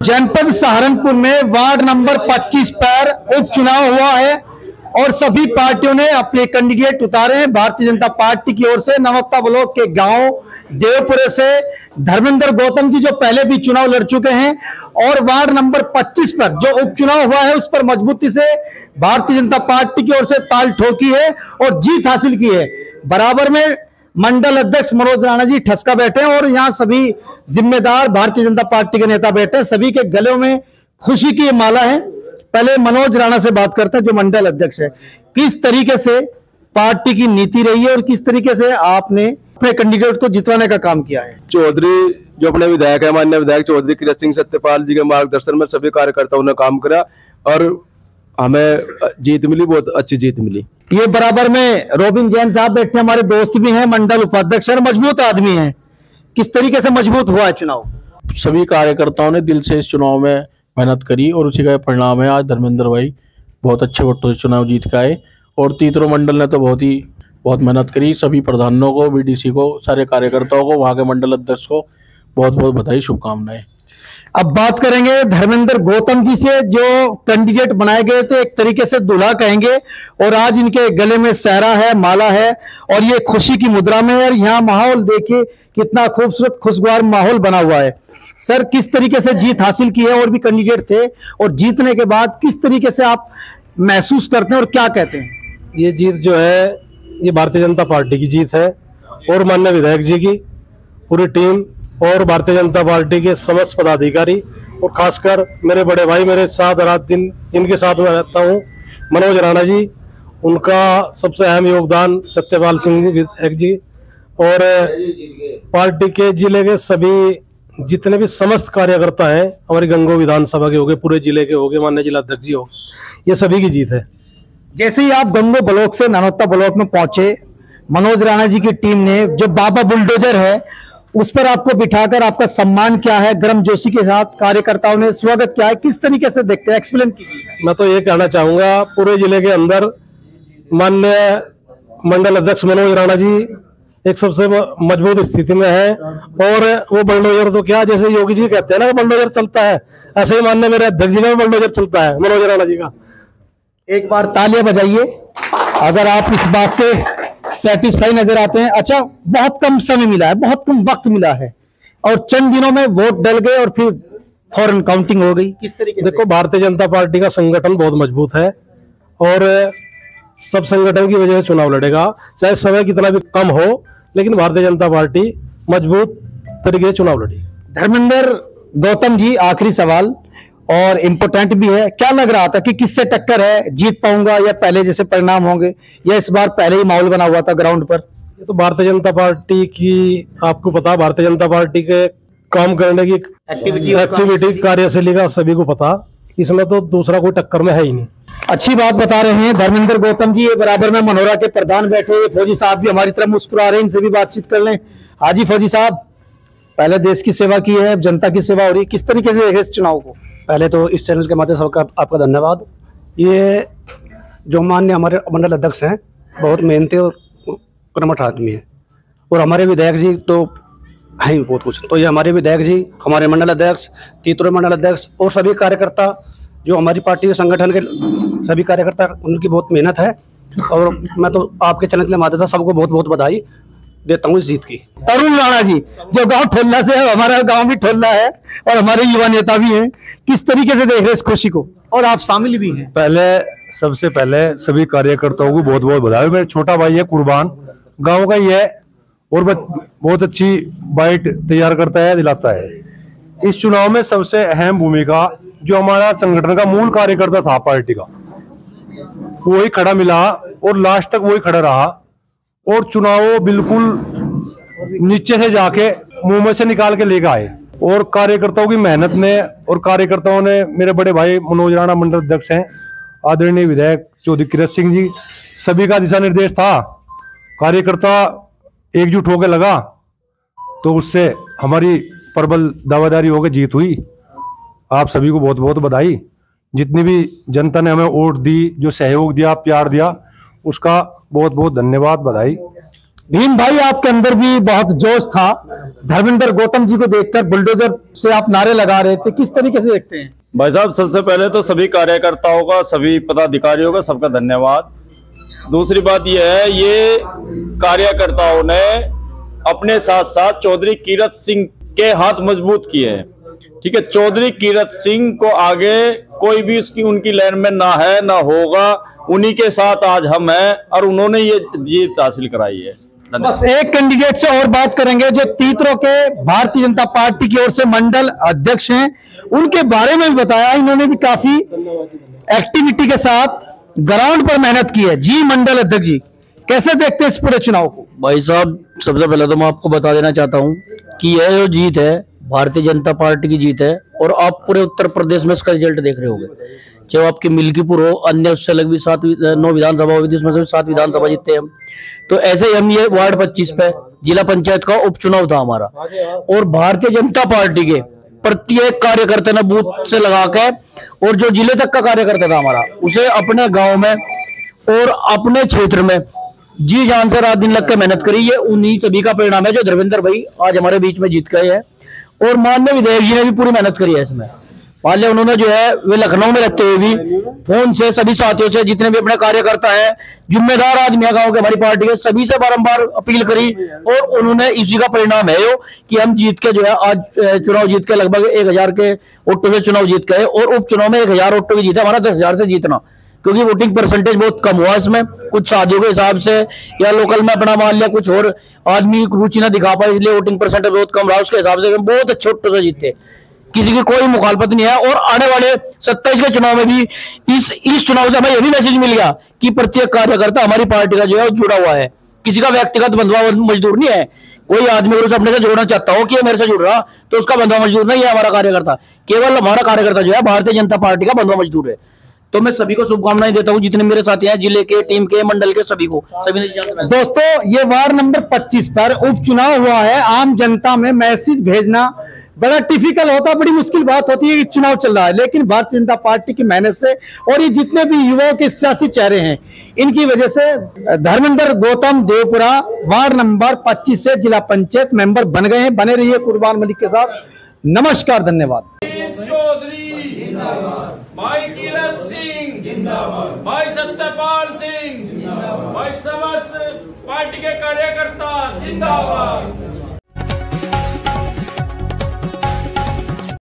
जनपद सहारनपुर में ward number 25 पर उपचुनाव हुआ है और सभी पार्टियों ने अपने कैंडिडेट उतारे हैं। भारतीय जनता पार्टी की ओर से नवक्ता ब्लॉक के गांव देवपुरे से धर्मेंद्र गौतम जी जो पहले भी चुनाव लड़ चुके हैं और वार्ड नंबर 25 पर जो उपचुनाव हुआ है उस पर मजबूती से भारतीय जनता पार्टी की ओर से ताल ठोकी है और जीत हासिल की है। बराबर में मंडल अध्यक्ष मनोज राणा जी ठसका बैठे हैं और यहाँ सभी जिम्मेदार भारतीय जनता पार्टी के नेता बैठे हैं। सभी के गलों में खुशी की माला है। पहले मनोज राणा से बात करते हैं जो मंडल अध्यक्ष है। किस तरीके से पार्टी की नीति रही है और किस तरीके से आपने अपने कैंडिडेट को जितवाने का काम किया है? चौधरी जो अपने विधायक है, माननीय विधायक चौधरी किरत सिंह सत्यपाल जी के मार्गदर्शन में सभी कार्यकर्ताओं ने काम करा और हमें जीत मिली, बहुत अच्छी जीत मिली। ये बराबर में रोबिन जैन साहब बैठे, हमारे दोस्त भी हैं, मंडल उपाध्यक्ष और मजबूत आदमी हैं। किस तरीके से मजबूत हुआ है चुनाव? सभी कार्यकर्ताओं ने दिल से इस चुनाव में मेहनत करी और उसी का परिणाम है आज धर्मेंद्र भाई बहुत अच्छे वोटों से चुनाव जीत के आए। और तीतरो मंडल ने तो बहुत मेहनत करी। सभी प्रधानों को, बीडीसी को, सारे कार्यकर्ताओं को, वहाँ के मंडल अध्यक्ष को बहुत बहुत बधाई, शुभकामनाएं। अब बात करेंगे धर्मेंद्र गौतम जी से जो कैंडिडेट बनाए गए थे, एक तरीके से दूल्हा कहेंगे और आज इनके गले में सहरा है, माला है और ये खुशी की मुद्रा में है। और यहाँ माहौल देखिए कितना खूबसूरत खुशगवार माहौल बना हुआ है। सर, किस तरीके से जीत हासिल की है? और भी कैंडिडेट थे और जीतने के बाद किस तरीके से आप महसूस करते हैं और क्या कहते हैं? ये जीत जो है ये भारतीय जनता पार्टी की जीत है और माननीय विधायक जी की पूरी टीम और भारतीय जनता पार्टी के समस्त पदाधिकारी और खासकर मेरे बड़े भाई, मेरे साथ रात दिन इनके साथ में रहता हूँ, मनोज राणा जी, उनका सबसे अहम योगदान, सत्यपाल सिंह विधायक जी और पार्टी के जिले के सभी जितने भी समस्त कार्यकर्ता हैं, हमारी गंगो विधानसभा के हो गए, पूरे जिले के हो गए, माननीय जिला अध्यक्ष जी हो, ये सभी की जीत है। जैसे ही आप गंगो ब्लॉक से ननौता ब्लॉक में पहुंचे, मनोज राणा जी की टीम ने जो बाबा बुलडोजर है उस पर आपको बिठाकर आपका सम्मान क्या है, गर्मजोशी के साथ कार्यकर्ताओं ने स्वागत किया है, किस तरीके से देखते हैं, एक्सप्लेन कीजिए। मैं तो ये कहना चाहूंगा, पूरे जिले के अंदर माननीय मंडल अध्यक्ष मनोज राणा जी एक सबसे मजबूत स्थिति में है और वो बुलडोजर तो क्या, जैसे योगी जी कहते हैं ना बुलडोजर चलता है, ऐसे ही माननीय मेरे अध्यक्ष जी का बुलडोजर चलता है, मनोज राणा जी का। एक बार तालियां बजाइए अगर आप इस बात से सेटिस्फाई नजर आते हैं। अच्छा, बहुत कम समय मिला है, बहुत कम वक्त मिला है और चंद दिनों में वोट डल गए और फिर फौरन काउंटिंग हो गई। किस तरीके से? देखो, भारतीय जनता पार्टी का संगठन बहुत मजबूत है और सब संगठन की वजह से चुनाव लड़ेगा, चाहे समय कितना भी कम हो, लेकिन भारतीय जनता पार्टी मजबूत तरीके से चुनाव लड़ी। धर्मेंद्र गौतम जी, आखिरी सवाल और इम्पोर्टेंट भी है, क्या लग रहा था कि किससे टक्कर है, जीत पाऊंगा या पहले जैसे परिणाम होंगे या इस बार पहले ही माहौल बना हुआ था ग्राउंड पर? ये तो भारतीय जनता पार्टी की, आपको पता, भारतीय जनता पार्टी के काम करने की एक्टिविटी कार्यशैली का सभी को पता, इसमें तो दूसरा कोई टक्कर में है ही नहीं। अच्छी बात बता रहे हैं धर्मेंद्र गौतम जी। ये बराबर में मनोरा के प्रधान बैठे हुए फौजी साहब भी हमारी तरफ मुस्कुरा रहे हैं, इनसे भी बातचीत कर लें। हाजी फौजी साहब, पहले देश की सेवा की है, जनता की सेवा हो रही है, किस तरीके से देखे इस चुनाव को? पहले तो इस चैनल के माध्यम से आपका धन्यवाद। ये जो माननीय हमारे मंडल अध्यक्ष हैं बहुत मेहनती और कर्मठ आदमी है और हमारे विधायक जी तो हैं ही बहुत कुछ। तो ये हमारे विधायक जी, हमारे मंडल अध्यक्ष, तीतरो मंडल अध्यक्ष और सभी कार्यकर्ता जो हमारी पार्टी के संगठन के सभी कार्यकर्ता, उनकी बहुत मेहनत है और मैं तो आपके चैनल के माध्यम से सबको बहुत बहुत बधाई देता हूँ इस जीत की। तरुण राणा जी जो गांव ठोल्ला से है, हमारा गांव भी ठोल्ला है और हमारे युवा नेता भी हैं, किस तरीके से देख रहे इस खुशी को और आप शामिल भी हैं? सबसे पहले सभी कार्यकर्ताओं को बहुत बहुत बधाई। मेरा छोटा भाई है कुर्बान, गांव का ही है और बहुत अच्छी बाइट तैयार करता है, दिलाता है। इस चुनाव में सबसे अहम भूमिका जो हमारा संगठन का मूल कार्यकर्ता था पार्टी का, वही खड़ा मिला और लास्ट तक वही खड़ा रहा और चुनाव बिल्कुल नीचे से जाके मुंह में से निकाल के लेकर आए और कार्यकर्ताओं की मेहनत ने और कार्यकर्ताओं ने, मेरे बड़े भाई मनोज राणा मंडल अध्यक्ष हैं, आदरणीय विधायक चौधरी किरत सिंह जी, सभी का दिशा निर्देश था, कार्यकर्ता एकजुट होकर लगा तो उससे हमारी प्रबल दावेदारी होकर जीत हुई। आप सभी को बहुत बहुत बधाई। जितनी भी जनता ने हमें वोट दी, जो सहयोग दिया, प्यार दिया, उसका बहुत बहुत धन्यवाद, बधाई। भीम भाई, आपके अंदर भी बहुत जोश था। धर्मेंद्र गौतम जी को देखकर बुलडोजर से आप नारे लगा रहे थे, किस तरीके से देखते हैं? भाई साहब, सबसे पहले तो सभी कार्यकर्ताओं का, सभी पदाधिकारियों का सबका धन्यवाद। दूसरी बात यह है, ये कार्यकर्ताओं ने अपने साथ साथ चौधरी कीरत सिंह के हाथ मजबूत किए हैं। ठीक है, चौधरी कीरत सिंह को आगे कोई भी उसकी उनकी लाइन में ना है ना होगा, उन्हीं के साथ आज हम हैं और उन्होंने ये जीत हासिल कराई है। बस एक कैंडिडेट से और बात करेंगे जो तीतरो के भारतीय जनता पार्टी की ओर से मंडल अध्यक्ष हैं। उनके बारे में भी बताया, इन्होंने भी काफी एक्टिविटी के साथ ग्राउंड पर मेहनत की है। जी मंडल अध्यक्ष जी, कैसे देखते हैं इस पूरे चुनाव को? भाई साहब, सबसे पहले तो मैं आपको बता देना चाहता हूं कि यह जो जीत है भारतीय जनता पार्टी की जीत है और आप पूरे उत्तर प्रदेश में इसका रिजल्ट देख रहे होंगे। चाहे आपकी मिल्कीपुर हो, अन्य उससे अलग भी 9 विधानसभा हुई थी, उसमें से 7 विधानसभा जीते हम। तो ऐसे ही हम ये वार्ड 25 पे जिला पंचायत का उपचुनाव था हमारा, और भारतीय जनता पार्टी के प्रत्येक कार्यकर्ता ने बूथ से लगा के और जो जिले तक का कार्यकर्ता था हमारा, उसे अपने गांव में और अपने क्षेत्र में जी जान से रात दिन लग के मेहनत करी। ये उन्हीं सभी का परिणाम है जो धर्मेंद्र भाई आज हमारे बीच में जीत गए हैं। और माननीय विधायक जी ने भी पूरी मेहनत करी है इसमें। मान लिया उन्होंने जो है वे लखनऊ में रहते हुए भी फोन से सभी साथियों से, जितने भी अपने कार्यकर्ता हैं, जिम्मेदार आदमी है गांव के, हमारी पार्टी के, सभी से बारंबार अपील करी और उन्होंने इसी का परिणाम है कि हम जीत के जो है आज चुनाव जीत के लगभग 1000 के वोटों से चुनाव जीत गए। और उपचुनाव में 1000 वोटों की जीत है, हमारा 10,000 से जीतना, क्योंकि वोटिंग परसेंटेज बहुत कम हुआ इसमें, कुछ शादियों के हिसाब से या लोकल में अपना मान लिया कुछ और आदमी रुचि ना दिखा पाए, इसलिए वोटिंग परसेंटेज बहुत कम रहा। उसके हिसाब से हम बहुत अच्छे वोटों से जीते, किसी की कोई मुखालफत नहीं है। और आने वाले 27 के चुनाव में भी इस चुनाव से हमें यह भी मैसेज मिल गया कि प्रत्येक कार्यकर्ता हमारी पार्टी का जो है जुड़ा हुआ है, किसी का व्यक्तिगत बंधुआ मजदूर नहीं है। कोई आदमी अगर अपने से जोड़ना चाहता हो कि मेरे से जुड़ रहा, तो उसका बंधुआ मजदूर नहीं है हमारा कार्यकर्ता, केवल हमारा कार्यकर्ता जो है भारतीय जनता पार्टी का बंधुआ मजदूर है। तो मैं सभी को शुभकामनाएं देता हूं, जितने मेरे साथी हैं, जिले के, टीम के, मंडल के, सभी को, सभी ने। दोस्तों, ये वार्ड नंबर 25 पर उपचुनाव हुआ है। आम जनता में मैसेज भेजना बड़ा टिफिकल्ट होता है, बड़ी मुश्किल बात होती है कि चुनाव चल रहा है, लेकिन भारतीय जनता पार्टी की मेहनत से और ये जितने भी युवाओं के सियासी चेहरे हैं, इनकी वजह से धर्मेंद्र गौतम देवपुरा वार्ड नंबर 25 से जिला पंचायत मेंबर बन गए हैं। बने रहिए कुर्बान मलिक के साथ। नमस्कार, धन्यवाद। भाई कीरत सिंह जिंदाबाद, भाई सत्यपाल सिंह जिंदाबाद, भाई समस्त पार्टी के कार्यकर्ता जिंदाबाद।